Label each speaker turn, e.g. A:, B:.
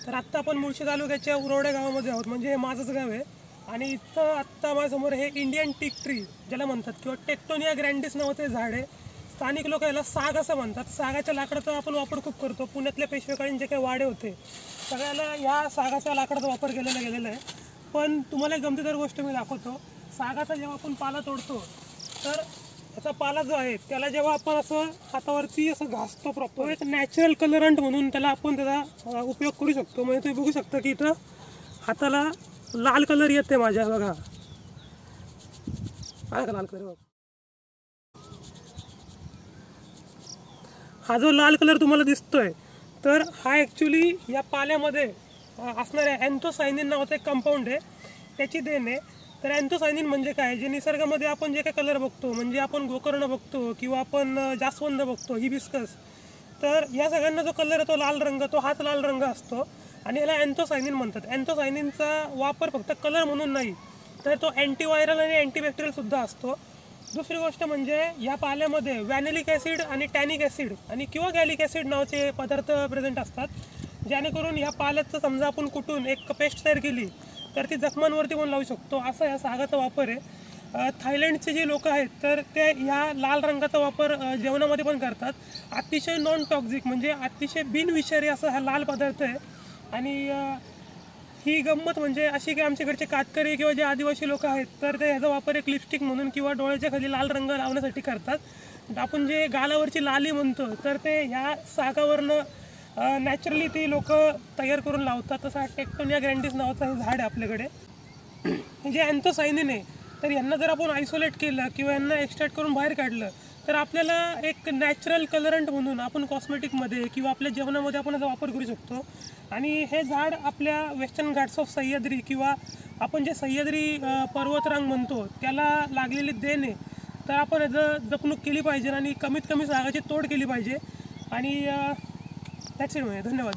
A: तर आत्ता आपण मुळशी तालुक्याच्या उरवडे गावामध्ये आहोत, म्हणजे हे माझंच गाव आहे. आणि इथं आत्ता माझ्यासमोर हे इंडियन टीक ट्री ज्याला म्हणतात किंवा टेक्टोनिया ग्रँडिस नावाचं झाड आहे. स्थानिक लोक याला साग असं म्हणतात. सागाच्या लाकडाचा आपण वापर खूप करतो. पुण्यातल्या पेशवेकाळीन जे काही वाडे होते सगळ्याला या सागाच्या लाकडाचा वापर गेलेला आहे. पण तुम्हाला एक गमतीदार गोष्ट मी दाखवतो. सागाचा जेव्हा आपण पाला तोडतो तर त्याचा पाला जो आहे त्याला जेव्हा आपण असं हातावरती असं घासतो प्रॉपर, एक नॅचरल कलरंट म्हणून त्याला आपण त्याचा उपयोग करू शकतो. म्हणजे तुम्ही बघू शकता की इथं हाताला लाल कलर येते माझ्या, बघा का लाल कलर. हा जो लाल कलर तुम्हाला दिसतोय तर हा ॲक्च्युली या पाल्यामध्ये असणाऱ्या अँथोसायनिन नावाचं एक कंपाऊंड आहे, त्याची देण आहे. तर अँथोसायनिन म्हणजे काय, जे निसर्गामध्ये आपण जे काही कलर बघतो, म्हणजे आपण गोकर्ण बघतो किंवा आपण जास्वंद बघतो, हिबिस्कस, तर या सगळ्यांना जो कलर आहे तो लाल रंग, तो हाच लाल रंग असतो आणि याला अँथोसायनिन म्हणतात. अँथोसायनिनचा वापर फक्त कलर म्हणून नाही तर तो अँटीव्हायरल आणि अँटीबॅक्टेरियलसुद्धा असतो. दुसरी गोष्ट म्हणजे या पाल्यामध्ये व्हॅनिलिक ॲसिड आणि टॅनिक ॲसिड आणि किंवा गॅलिक ॲसिड नावाचे पदार्थ प्रेझेंट असतात, जेणेकरून ह्या पाल्याचं समजा आपण कुठून एक पेस्ट तयार केली तर ती जखमांवरती पण लावू शकतो. असा या सागाचा वापर आहे. थायलंडचे जे लोक आहेत तर ते ह्या लाल रंगाचा वापर जेवणामध्ये पण करतात. अतिशय नॉन टॉक्झिक म्हणजे अतिशय बिनविषारी असा हा लाल पदार्थ आहे. आणि ही गंमत म्हणजे अशी की आमच्याकडचे कातकरी किंवा जे आदिवासी लोक आहेत तर ते ह्याचा वापर एक लिपस्टिक म्हणून किंवा डोळ्याच्या खाली लाल रंग लावण्यासाठी करतात. आपण जे गालावरची लाली म्हणतो तर ते ह्या सागावरनं नॅचरली ती लोक तयार करून लावतात. तसा टेक्टोनिया ग्रँडिस नावाचं हे झाड आहे आपल्याकडे. जे अँथोसायनिन आहे तर यांना जर आपण आयसोलेट केलं किंवा यांना एक्स्ट्रॅक्ट करून बाहेर काढलं तर आपल्याला एक नॅचरल कलरंट म्हणून आपण कॉस्मेटिकमध्ये किंवा आपल्या जेवणामध्ये आपण याचा वापर करू शकतो. आणि हे झाड आपल्या वेस्टर्न घाट्स ऑफ सह्याद्री किंवा आपण जे सह्याद्री पर्वतरांग म्हणतो त्याला लागलेली देण आहे. तर आपण याचं जपणूक केली पाहिजे आणि कमीत कमी सागाची तोड केली पाहिजे. आणि दॅट्स इट. धन्यवाद.